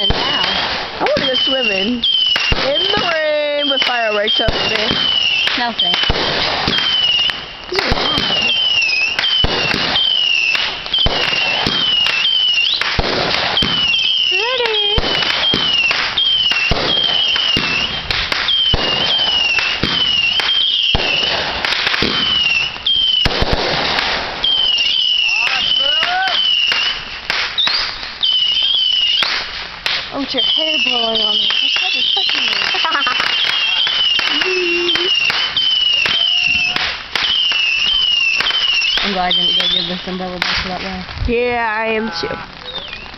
And now, I want to go swimming in the rain with fireworks over me. no thanks. Oh, it's your hair blowing on me. It's probably touching me. I'm glad I didn't go give this umbrella back to that guy. Yeah, I am too.